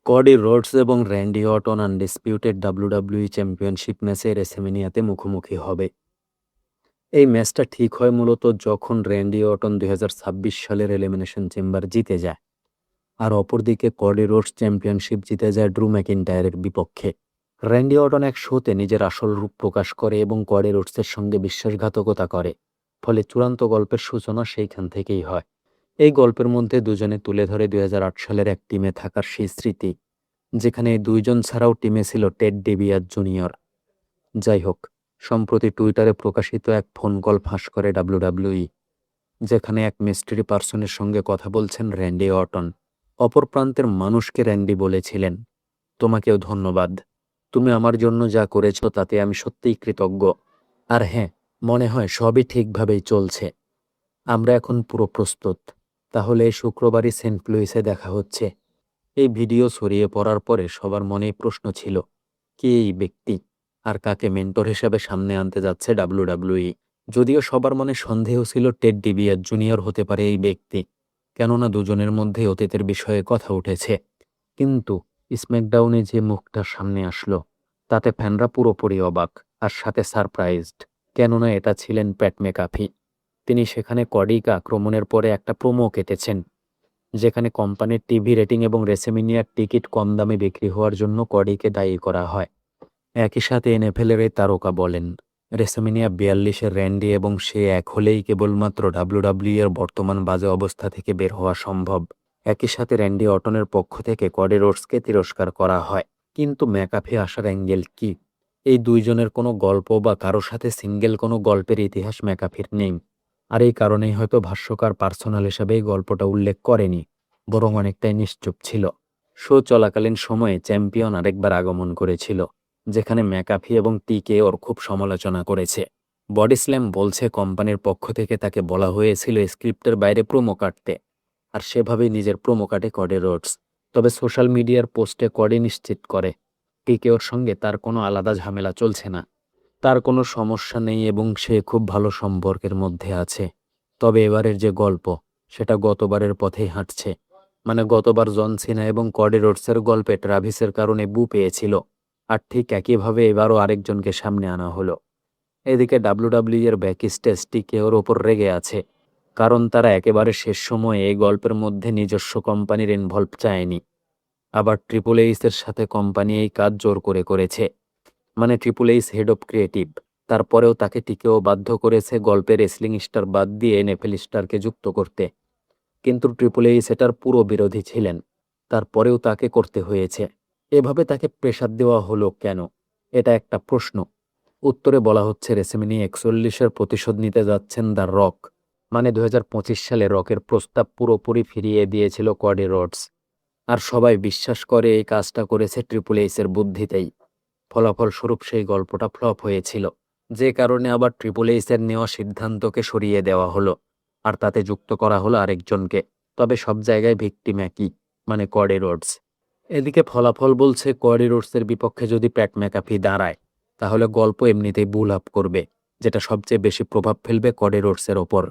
কডি Rhodes এবং Randy Orton undisputed WWE championship ম্যাচে রেসেলম্যানিয়াতে মুখোমুখি হবে। এই ম্যাচটা ঠিক হয় মূলত যখন র্যান্ডি অর্টন 2026 সালের এলিমিনেশন চেম্বার জিতে যায়, আর অপরদিকে কডি রোডস চ্যাম্পিয়নশিপ জিতে যায় ড্রু ম্যাকিন্টায়ারের বিপক্ষে। র্যান্ডি অর্টন এক শোতে নিজের আসল রূপ প্রকাশ করে এবং কডি রোডসের সঙ্গে বিশ্বাসঘাতকতা করে, ফলে চূড়ান্ত গল্পের সূচনা সেইখান থেকেই হয়। এই গল্পের মধ্যে দুজনে তুলে ধরে 2008 সালের এক টিমে থাকার সেই স্মৃতি, যেখানে এই দুইজন ছাড়াও টিমে ছিল টেড ডেভিয়াস জুনিয়র। যাই হোক, সম্প্রতি টুইটারে প্রকাশিত এক ফোন কল ফাঁস করে ডাব্লিউডাব্লিউই, যেখানে এক মিস্ট্রি পার্সনের সঙ্গে কথা বলছেন র্যান্ডি অর্টন। অপর প্রান্তের মানুষকে র্যান্ডি বলেছিলেন, তোমাকেও ধন্যবাদ, তুমি আমার জন্য যা করেছ তাতে আমি সত্যিই কৃতজ্ঞ। আর হ্যাঁ, মনে হয় সবই ঠিকভাবেই চলছে, আমরা এখন পুরো প্রস্তুত, তাহলে এই শুক্রবারই সেন্ট লুইসে দেখা হচ্ছে। এই ভিডিও ছড়িয়ে পড়ার পরে সবার মনেই প্রশ্ন ছিল, কে এই ব্যক্তি আর কাকে মেন্টর হিসেবে সামনে আনতে যাচ্ছে ডাব্লিউডাব্লিউই। যদিও সবার মনে সন্দেহ ছিল টেড ডিবিয়াস জুনিয়র হতে পারে এই ব্যক্তি, কেননা দুজনের মধ্যে অতীতের বিষয়ে কথা উঠেছে। কিন্তু স্ম্যাকডাউনে যে মুখটা সামনে আসলো, তাতে ফ্যানরা পুরোপুরি অবাক আর সাথে সারপ্রাইজড, কেননা এটা ছিলেন প্যাট ম্যাকাফি। তিনি সেখানে কডিকে আক্রমণের পরে একটা প্রোমো কেটেছেন, যেখানে কোম্পানির টিভি রেটিং এবং রেসেমিনিয়ার টিকিট কম দামে বিক্রি হওয়ার জন্য কডিকে দায়ী করা হয়। একই সাথে এনএফএলের এই তারকা বলেন, রেসেমিনিয়া 42-এর র্যান্ডি এবং সে এক হলেই কেবলমাত্র ডাব্লিউডাব্লিউ এর বর্তমান বাজে অবস্থা থেকে বের হওয়া সম্ভব। একই সাথে র্যান্ডি অর্টনের পক্ষ থেকে কডি রোডসকে তিরস্কার করা হয়। কিন্তু ম্যাকাফি আসার অ্যাঙ্গেল কি? এই দুইজনের কোনো গল্প বা কারো সাথে সিঙ্গেল কোনো গল্পের ইতিহাস ম্যাকাফির নেই, আর এই কারণেই হয়তো ভাষ্যকার পার্সোনাল হিসাবে এই গল্পটা উল্লেখ করেনি, বরং অনেকটাই নিশ্চুপ ছিল। শো চলাকালীন সময়ে চ্যাম্পিয়ন আরেকবার আগমন করেছিল, যেখানে ম্যাকাফি এবং টিকে ওর খুব সমালোচনা করেছে। বডি স্ল্যাম বলছে কোম্পানির পক্ষ থেকে তাকে বলা হয়েছিল স্ক্রিপ্টের বাইরে প্রোমো কাটতে, আর সেভাবেই নিজের প্রোমো কাটে কডি রোডস। তবে সোশ্যাল মিডিয়ার পোস্টে কডি নিশ্চিত করে টিকে ওর সঙ্গে তার কোনো আলাদা ঝামেলা চলছে না, তার কোনো সমস্যা নেই এবং সে খুব ভালো সম্পর্কের মধ্যে আছে। তবে এবারের যে গল্প, সেটা গতবারের পথেই হাঁটছে। মানে গতবার জন সিনা এবং কডি রোডসের গল্পে ট্রাভিসের কারণে বু পেয়েছিল, আর ঠিক একইভাবে এবারও আরেকজনকে সামনে আনা হলো। এদিকে ডাব্লিউডাব্লিউ এর ব্যাক স্টেজ টিকে ওর ওপর রেগে আছে, কারণ তারা একেবারে শেষ সময়ে এই গল্পের মধ্যে নিজস্ব কোম্পানির ইনভলভ চায়নি। আবার ট্রিপল এইচের সাথে কোম্পানি এই কাজ জোর করে করেছে, মানে triple H head of creative, তারপরেও তাকে টিকেও বাধ্য করেছে গল্পের রেসলিং স্টার বাদ দিয়ে এনএফএল স্টারকে যুক্ত করতে। কিন্তু ট্রিপল এইচ এটার পুরো বিরোধী ছিলেন, তারপরেও তাকে করতে হয়েছে। এভাবে তাকে প্রেসার দেওয়া হলো কেন, এটা একটা প্রশ্ন। উত্তরে বলা হচ্ছে রেসেলম্যানিয়া 41-এর প্রতিশোধ নিতে যাচ্ছেন দ্য রক। মানে 2025 সালে রকের প্রস্তাব পুরোপুরি ফিরিয়ে দিয়েছিল কডি রোডস, আর সবাই বিশ্বাস করে এই কাজটা করেছে ট্রিপল এইচের বুদ্ধিতেই। ফলাফলস্বরূপ সেই গল্পটা ফ্লপ হয়েছিল, যে কারণে আবার ট্রিপল এইচের নেওয়া সিদ্ধান্তকে সরিয়ে দেওয়া হলো, আর তাতে যুক্ত করা হলো আরেকজনকে। তবে সব জায়গায় ভিকটিম একই, মানে কডি রোডস। এদিকে ফলাফল বলছে কডি রোডসের বিপক্ষে যদি প্যাট ম্যাকাফি দাঁড়ায়, তাহলে গল্প এমনিতেই বুল আপ করবে, যেটা সবচেয়ে বেশি প্রভাব ফেলবে কডি রোডসের ওপর।